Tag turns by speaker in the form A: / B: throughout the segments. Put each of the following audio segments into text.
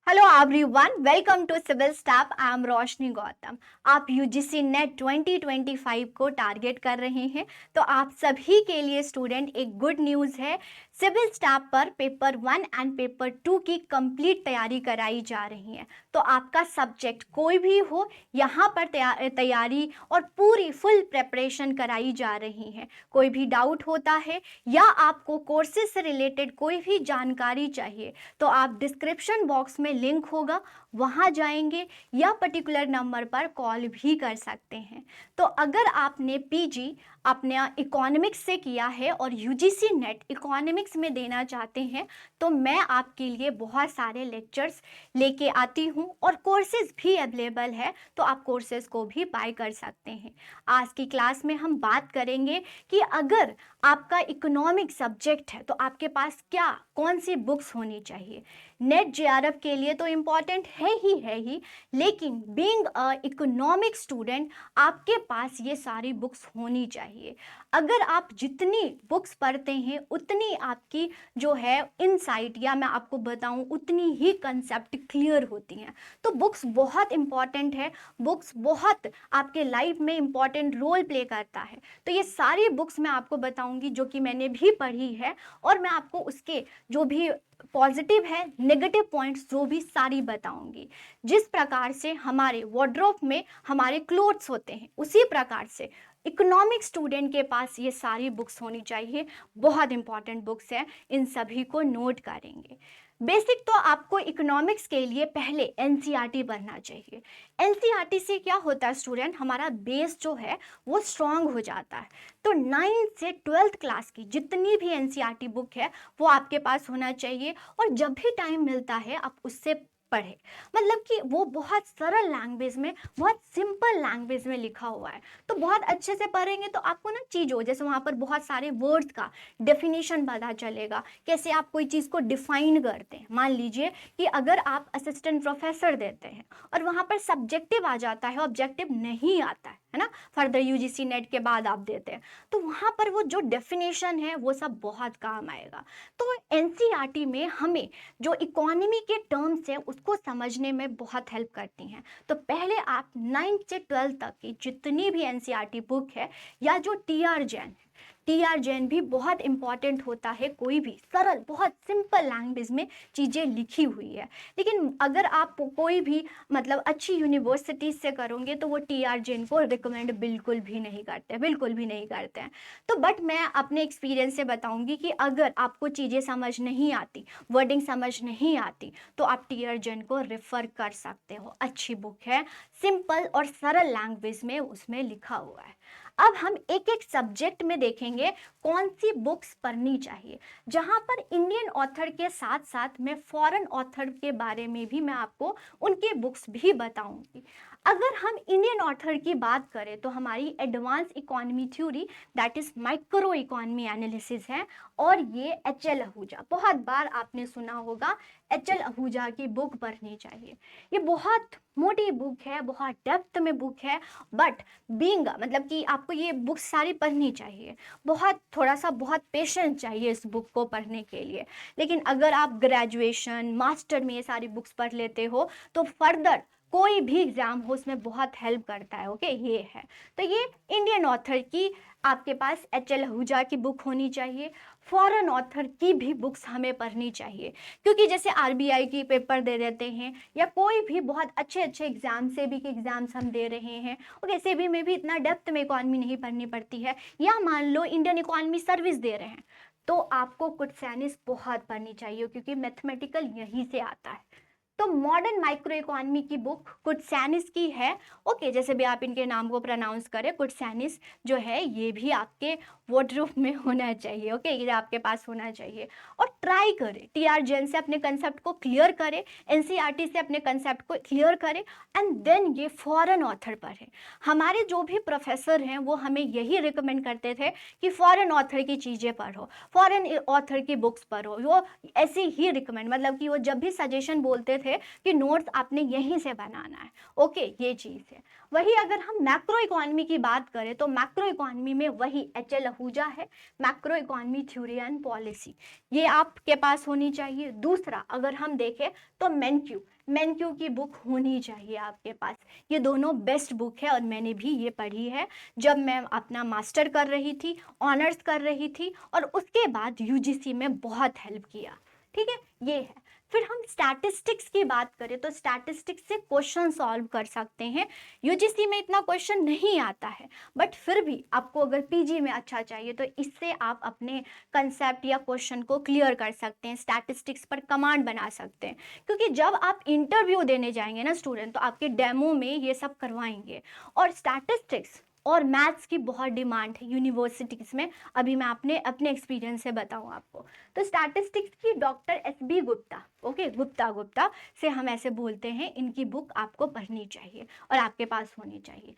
A: Hello everyone, welcome to civil staff. I am Roshni Gautam. आप UGC net 2025 को target कर रहे हैं, तो आप सभी के लिए स्टूडेंट एक गुड न्यूज़ है। सिविल स्टाफ पर पेपर 1 एंड पेपर 2 की कंप्लीट तैयारी कराई जा रही है। तो आपका सब्जेक्ट कोई भी हो, यहाँ पर तैयारी और पूरी फुल प्रेपरेशन कराई जा रही है। कोई भी डाउट होता है या आपको कोर्सेज से रिलेटेड कोई भी जानकारी चाहिए, तो आप डिस्क्रिप्शन बॉक्स में लिंक होगा, वहाँ जाएंगे या पर्टिकुलर नंबर पर कॉल भी कर सकते हैं। तो अगर आपने पीजी अपने इकोनॉमिक्स से किया है और यूजीसी नेट इकोनॉमिक्स में देना चाहते हैं, तो मैं आपके लिए बहुत सारे लेक्चर्स लेके आती हूँ और कोर्सेज भी अवेलेबल है, तो आप कोर्सेज को भी बाय कर सकते हैं। आज की क्लास में हम बात करेंगे कि अगर आपका इकोनॉमिक सब्जेक्ट है तो आपके पास क्या कौन सी बुक्स होनी चाहिए। नेट जेआरएफ के लिए तो इम्पॉर्टेंट है ही, लेकिन बीइंग अ इकोनॉमिक स्टूडेंट आपके पास ये सारी बुक्स होनी चाहिए। अगर आप जितनी बुक्स पढ़ते हैं उतनी आपकी जो है इनसाइट, या मैं आपको बताऊं उतनी ही कंसेप्ट क्लियर होती हैं। तो बुक्स बहुत इंपॉर्टेंट है, बुक्स बहुत आपके लाइफ में इंपॉर्टेंट रोल प्ले करता है। तो ये सारी बुक्स मैं आपको बताऊंगी जो कि मैंने भी पढ़ी है, और मैं आपको उसके जो भी पॉजिटिव है नेगेटिव पॉइंट्स जो भी सारी बताऊंगी। जिस प्रकार से हमारे वार्डरोब में हमारे क्लोथ्स होते हैं, उसी प्रकार से इकोनॉमिक स्टूडेंट के पास ये सारी बुक्स होनी चाहिए। बहुत इंपॉर्टेंट बुक्स हैं, इन सभी को नोट करेंगे। बेसिक तो आपको इकोनॉमिक्स के लिए पहले एनसीईआरटी पढ़ना चाहिए। एनसीईआरटी से क्या होता है स्टूडेंट, हमारा बेस जो है वो स्ट्रांग हो जाता है। तो 9th से 12th क्लास की जितनी भी एनसीईआरटी बुक है वो आपके पास होना चाहिए, और जब भी टाइम मिलता है आप उससे पढ़े। मतलब कि वो बहुत सरल लैंग्वेज में, बहुत सिंपल लैंग्वेज में लिखा हुआ है, तो बहुत अच्छे से पढ़ेंगे तो आपको ना चीज़ हो, जैसे वहाँ पर बहुत सारे वर्ड्स का डेफिनेशन पता चलेगा, कैसे आप कोई चीज़ को डिफाइन करते हैं। मान लीजिए कि अगर आप असिस्टेंट प्रोफेसर देते हैं और वहाँ पर सब्जेक्टिव आ जाता है, ऑब्जेक्टिव नहीं आता है ना, फर्दर यूजीसी नेट के बाद आप देते हैं, तो वहाँ पर वो जो डेफिनेशन है वो सब बहुत काम आएगा। तो एनसीईआरटी में हमें जो इकोनॉमी के टर्म्स हैं उसको समझने में बहुत हेल्प करती हैं। तो पहले आप 9th से 12th तक की जितनी भी एनसीईआरटी बुक है, या जो टीआर जैन है, टीआर जैन भी बहुत इंपॉर्टेंट होता है। कोई भी सरल बहुत सिंपल लैंग्वेज में चीज़ें लिखी हुई है। लेकिन अगर आप कोई भी मतलब अच्छी यूनिवर्सिटी से करोगे तो वो टीआर जैन को रिकमेंड बिल्कुल भी नहीं करते, बिल्कुल भी नहीं करते हैं। तो बट मैं अपने एक्सपीरियंस से बताऊंगी कि अगर आपको चीज़ें समझ नहीं आती, वर्डिंग समझ नहीं आती, तो आप टीआर जैन को रेफर कर सकते हो। अच्छी बुक है, सिंपल और सरल लैंग्वेज में उसमें लिखा हुआ है। अब हम एक एक सब्जेक्ट में देखेंगे कौन सी बुक्स पढ़नी चाहिए, जहां पर इंडियन ऑथर के साथ साथ मैं फॉरेन ऑथर के बारे में भी मैं आपको उनके बुक्स भी बताऊंगी। अगर हम इंडियन ऑथर की बात करें तो हमारी advance economy theory, that is micro economy analysis है, और ये एच एल आहूजा, बहुत बार आपने सुना होगा, एच एल आहूजा की बुक पढ़नी चाहिए। ये बहुत मोटी बुक है, बहुत डेप्थ में बुक है, बट बीइंग मतलब कि आपको ये बुक सारी पढ़नी चाहिए। बहुत थोड़ा सा बहुत पेशेंस चाहिए इस बुक को पढ़ने के लिए। लेकिन अगर आप ग्रेजुएशन मास्टर में ये सारी बुक्स पढ़ लेते हो तो फर्दर कोई भी एग्जाम हो उसमें बहुत हेल्प करता है। ओके, ये है। तो ये इंडियन ऑथर की आपके पास एच एल आहूजा की बुक होनी चाहिए। फॉरेन ऑथर की भी बुक्स हमें पढ़नी चाहिए, क्योंकि जैसे आरबीआई की पेपर दे देते हैं, या कोई भी बहुत अच्छे अच्छे एग्जाम से भी के एग्जाम्स हम दे रहे हैं, और कैसे भी में भी इतना डेप्थ में इकॉनमी नहीं पढ़नी पड़ती है, या मान लो इंडियन इकॉनमी सर्विस दे रहे हैं, तो आपको कुछ साइंस बहुत पढ़नी चाहिए, क्योंकि मैथमेटिकल यहीं से आता है। तो मॉडर्न माइक्रो इकोनॉमी की बुक कुटसैनिस की है। ओके, जैसे भी आप इनके नाम को प्रोनाउंस करें, कुटसैनिस जो है ये भी आपके वार्डरोब में होना चाहिए। ओके, ये आपके पास होना चाहिए। और ट्राई करें टीआर जैन से अपने कंसेप्ट को क्लियर करें, एनसीईआरटी से अपने कंसेप्ट को क्लियर करें, एंड देन ये फॉरेन ऑथर पढ़ें। हमारे जो भी प्रोफेसर हैं वो हमें यही रिकमेंड करते थे कि फॉरेन ऑथर की चीज़ें पढ़ो, फॉरेन ऑथर की बुक्स पढ़ो। वो ऐसे ही रिकमेंड, मतलब कि वो जब भी सजेशन बोलते थे थे कि नोट्स आपने यहीं से बनाना है। ओके, ये चीज़ है। वही अगर हम मैक्रो इकोनॉमी की बात करें तो मैक्रो इकोनॉमी में वही एच.एल. आहूजा है, macro economy theory and policy, ये आपके पास होनी चाहिए। दूसरा अगर हम देखें तो मेनक्यू की बुक होनी चाहिए आपके पास। ये दोनों बेस्ट बुक है और मैंने भी ये पढ़ी है जब मैं अपना मास्टर कर रही थी, ऑनर्स कर रही थी, और उसके बाद यूजीसी में बहुत हेल्प किया। ठीक है, ये है। फिर हम स्टैटिस्टिक्स की बात करें तो स्टैटिस्टिक्स से क्वेश्चन सॉल्व कर सकते हैं। यूजीसी में इतना क्वेश्चन नहीं आता है, बट फिर भी आपको अगर पीजी में अच्छा चाहिए तो इससे आप अपने कंसेप्ट या क्वेश्चन को क्लियर कर सकते हैं, स्टैटिस्टिक्स पर कमांड बना सकते हैं। क्योंकि जब आप इंटरव्यू देने जाएंगे ना स्टूडेंट, तो आपके डेमो में ये सब करवाएंगे। और स्टैटिस्टिक्स और मैथ्स की बहुत डिमांड है यूनिवर्सिटीज़ में। अभी मैं अपने एक्सपीरियंस से बताऊं आपको, तो स्टैटिस्टिक्स की doctor S.B.. Gupta, okay, Gupta से हम ऐसे बोलते हैं, इनकी बुक आपको पढ़नी चाहिए और आपके पास होनी चाहिए।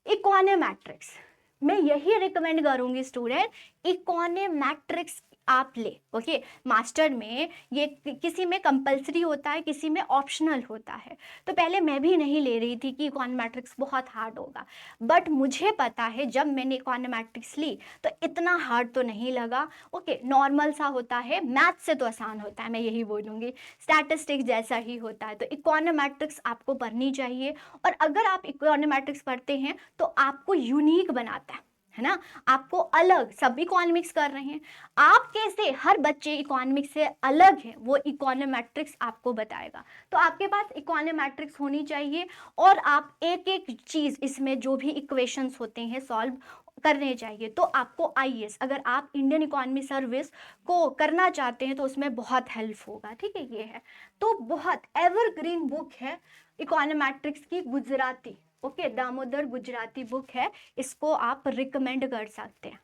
A: इकोनोमेट्रिक्स, मैं यही रिकमेंड करूंगी स्टूडेंट, इकोनोमेट्रिक्स आप ले। ओके, मास्टर में ये किसी में कंपलसरी होता है, किसी में ऑप्शनल होता है। तो पहले मैं भी नहीं ले रही थी कि इकोनोमेट्रिक्स बहुत हार्ड होगा, बट मुझे पता है जब मैंने इकोनोमेट्रिक्स ली तो इतना हार्ड तो नहीं लगा। ओके, नॉर्मल सा होता है, मैथ से तो आसान होता है, मैं यही बोलूँगी, स्टैटिस्टिक्स जैसा ही होता है। तो इकोनोमेट्रिक्स आपको पढ़नी चाहिए, और अगर आप इकोनोमेट्रिक्स पढ़ते हैं तो आपको यूनिक बनाता है ना, आपको अलग। सब इकोनॉमिक्स कर रहे हैं, आप कैसे, हर बच्चे इकोनॉमिक्स से अलग है, वो इकोनोमेट्रिक्स आपको बताएगा। तो आपके पास इकोनोमेट्रिक्स होनी चाहिए, और आप एक एक चीज़ इसमें जो भी इक्वेशंस होते हैं सॉल्व करने चाहिए। तो आपको आईएएस, अगर आप इंडियन इकोनॉमी सर्विस को करना चाहते हैं तो उसमें बहुत हेल्प होगा। ठीक है, ये है। तो बहुत एवरग्रीन बुक है इकोनोमेट्रिक्स की, गुजराती, ओके, दामोदर गुजराती बुक है, इसको आप रिकमेंड कर सकते हैं।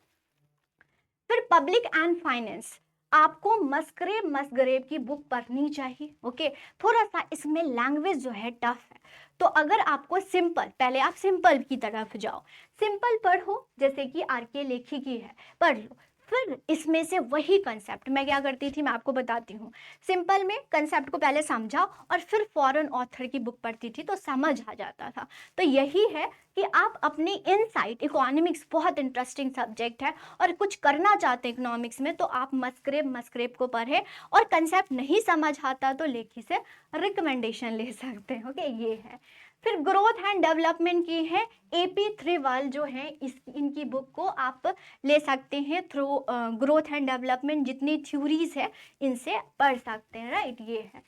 A: फिर पब्लिक एंड फाइनेंस, आपको मस्ग्रेव की बुक पढ़नी चाहिए। ओके, थोड़ा सा इसमें लैंग्वेज जो है टफ है, तो अगर आपको सिंपल, पहले आप सिंपल की तरफ जाओ, सिंपल पढ़ो, जैसे कि आर.के. लेखी की है, पढ़ लो। फिर इसमें से वही कंसेप्ट मैं क्या करती थी, मैं आपको बताती हूँ। सिंपल में कंसेप्ट को पहले समझा और फिर फॉरेन ऑथर की बुक पढ़ती थी तो समझ आ जाता था। तो यही है कि आप अपनी इनसाइट, इकोनॉमिक्स बहुत इंटरेस्टिंग सब्जेक्ट है, और कुछ करना चाहते हैं इकोनॉमिक्स में तो आप मस्ग्रेव को पढ़ें, और कंसेप्ट नहीं समझ आता तो लेखी से रिकमेंडेशन ले सकते हैं। ओके, ये है। फिर ग्रोथ एंड डेवलपमेंट की है AP थ्रीवाल जो है, इनकी बुक को आप ले सकते हैं थ्रू ग्रोथ एंड डेवलपमेंट, जितनी थ्योरीज है इनसे पढ़ सकते हैं, राइट, ये है।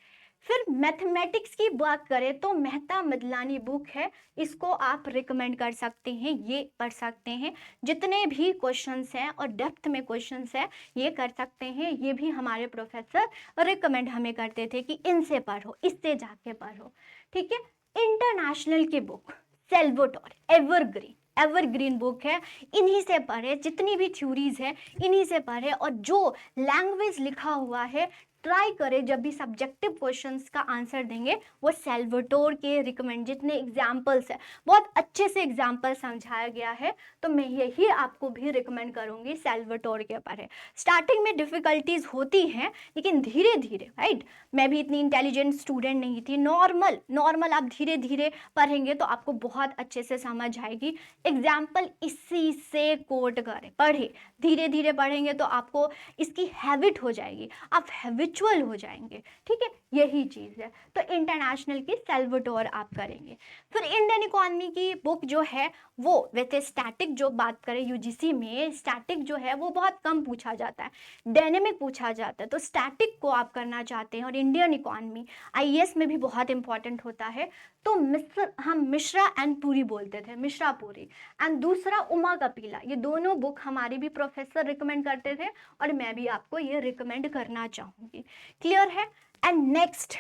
A: फिर मैथमेटिक्स की बात करें तो मेहता मदलानी बुक है, इसको आप रिकमेंड कर सकते हैं, ये पढ़ सकते हैं। जितने भी क्वेश्चंस हैं और डेप्थ में क्वेश्चंस हैं ये कर सकते हैं। ये भी हमारे प्रोफेसर रिकमेंड हमें करते थे कि इनसे पढ़ो, इससे जाके पढ़ो। ठीक है। इंटरनेशनल की बुक सेल्वाटोर, एवरग्रीन बुक है, इन्हीं से पढ़े, जितनी भी थ्योरीज है इन्हीं से पढ़े, और जो लैंग्वेज लिखा हुआ है ट्राई करें जब भी सब्जेक्टिव क्वेश्चंस का आंसर देंगे वो सेल्वाटोर के रिकमेंड, जितने एग्जाम्पल्स है बहुत अच्छे से एग्जाम्पल समझाया गया है, तो मैं यही आपको भी रिकमेंड करूंगी सेल्वाटोर के पढ़े। स्टार्टिंग में डिफिकल्टीज होती हैं लेकिन धीरे धीरे, राइट, मैं भी इतनी इंटेलिजेंट स्टूडेंट नहीं थी, नॉर्मल आप धीरे धीरे पढ़ेंगे तो आपको बहुत अच्छे से समझ आएगी। एग्जाम्पल इसी से कोट करें, पढ़े, धीरे धीरे पढ़ेंगे तो आपको इसकी हैबिट हो जाएगी, आप हैबिचुअल हो जाएंगे। ठीक है, यही चीज़ है। तो इंटरनेशनल की सेल्वाटोर आप करेंगे। फिर इंडियन इकोनॉमी की बुक जो है वो, वैसे स्टैटिक जो बात करें यूजीसी में, स्टैटिक जो है वो बहुत कम पूछा जाता है, डायनेमिक पूछा जाता है, तो स्टैटिक को आप करना चाहते हैं। और इंडियन इकोनॉमी आईएएस में भी बहुत इंपॉर्टेंट होता है, तो हम मिश्रा एंड पुरी बोलते थे, मिश्रा पुरी, एंड दूसरा उमा कपिला, ये दोनों बुक हमारे भी प्रोफेसर रिकमेंड करते थे और मैं भी आपको ये रिकमेंड करना चाहूँगी। क्लियर है। एंड नेक्स्ट,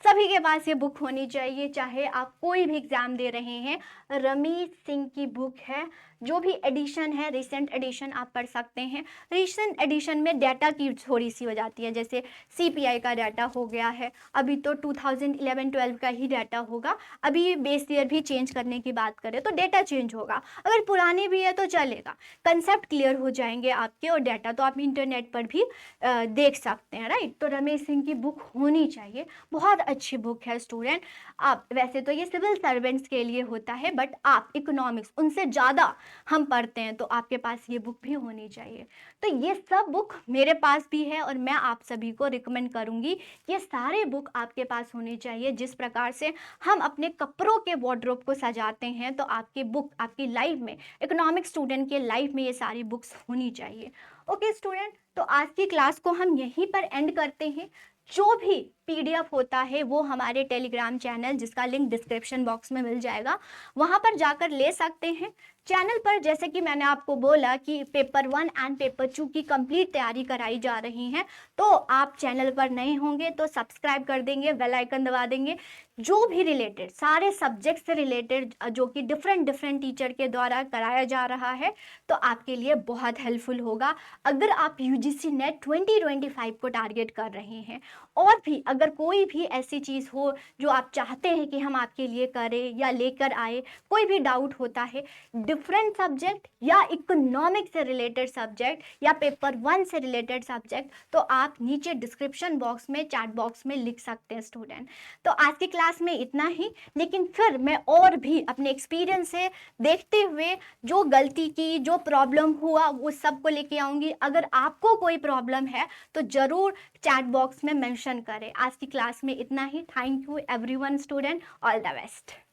A: सभी के पास ये बुक होनी चाहिए, चाहे आप कोई भी एग्जाम दे रहे हैं, रमेश सिंह की बुक है जो भी एडिशन है, रिसेंट एडिशन आप पढ़ सकते हैं। रिसेंट एडिशन में डाटा की थोड़ी सी हो जाती है, जैसे सीपीआई का डाटा हो गया है, अभी तो 2011-12 का ही डाटा होगा। अभी बेस ईयर भी चेंज करने की बात करें तो डाटा चेंज होगा, अगर पुराने भी है तो चलेगा, कंसेप्ट क्लियर हो जाएंगे आपके। और डाटा तो आप इंटरनेट पर भी देख सकते हैं, राइट। तो रमेश सिंह की बुक होनी चाहिए, बहुत अच्छी बुक है स्टूडेंट। आप वैसे तो ये सिविल सर्वेंट्स के लिए होता है, बट आप इकोनॉमिक्स उनसे ज़्यादा हम पढ़ते हैं, तो आपके पास ये बुक भी होनी चाहिए। तो ये सब बुक मेरे पास भी है और मैं आप सभी को रिकमेंड करूँगी कि ये सारे बुक आपके पास होने चाहिए। जिस प्रकार से हम अपने कपड़ों के वार्डरोब को सजाते हैं, तो आपकी बुक आपकी लाइफ में, इकोनॉमिक स्टूडेंट के लाइफ में ये सारी बुक्स होनी चाहिए। ओके स्टूडेंट, तो आज की क्लास को हम यहीं पर एंड करते हैं। जो भी पीडीएफ होता है वो हमारे टेलीग्राम चैनल, जिसका लिंक डिस्क्रिप्शन बॉक्स में मिल जाएगा, वहाँ पर जाकर ले सकते हैं। चैनल पर जैसे कि मैंने आपको बोला कि पेपर 1 एंड पेपर 2 की कंप्लीट तैयारी कराई जा रही है, तो आप चैनल पर नए होंगे तो सब्सक्राइब कर देंगे, बेल आइकन दबा देंगे। जो भी रिलेटेड, सारे सब्जेक्ट से रिलेटेड जो कि डिफरेंट टीचर के द्वारा कराया जा रहा है, तो आपके लिए बहुत हेल्पफुल होगा अगर आप यूजीसी नेट 2025 को टारगेट कर रहे हैं। और भी अगर कोई भी ऐसी चीज़ हो जो आप चाहते हैं कि हम आपके लिए करें या लेकर आए, कोई भी डाउट होता है डिफरेंट सब्जेक्ट या इकोनॉमिक्स से रिलेटेड सब्जेक्ट या पेपर 1 से रिलेटेड सब्जेक्ट, तो आप नीचे डिस्क्रिप्शन बॉक्स में, चैट बॉक्स में लिख सकते हैं स्टूडेंट। तो आज की क्लास में इतना ही, लेकिन फिर मैं और भी अपने एक्सपीरियंस से देखते हुए जो गलती की, जो प्रॉब्लम हुआ, वो सब को लेके आऊँगी। अगर आपको कोई प्रॉब्लम है तो ज़रूर चैट बॉक्स में मेंशन करें। आज की क्लास में इतना ही। Thank you everyone student, all the best.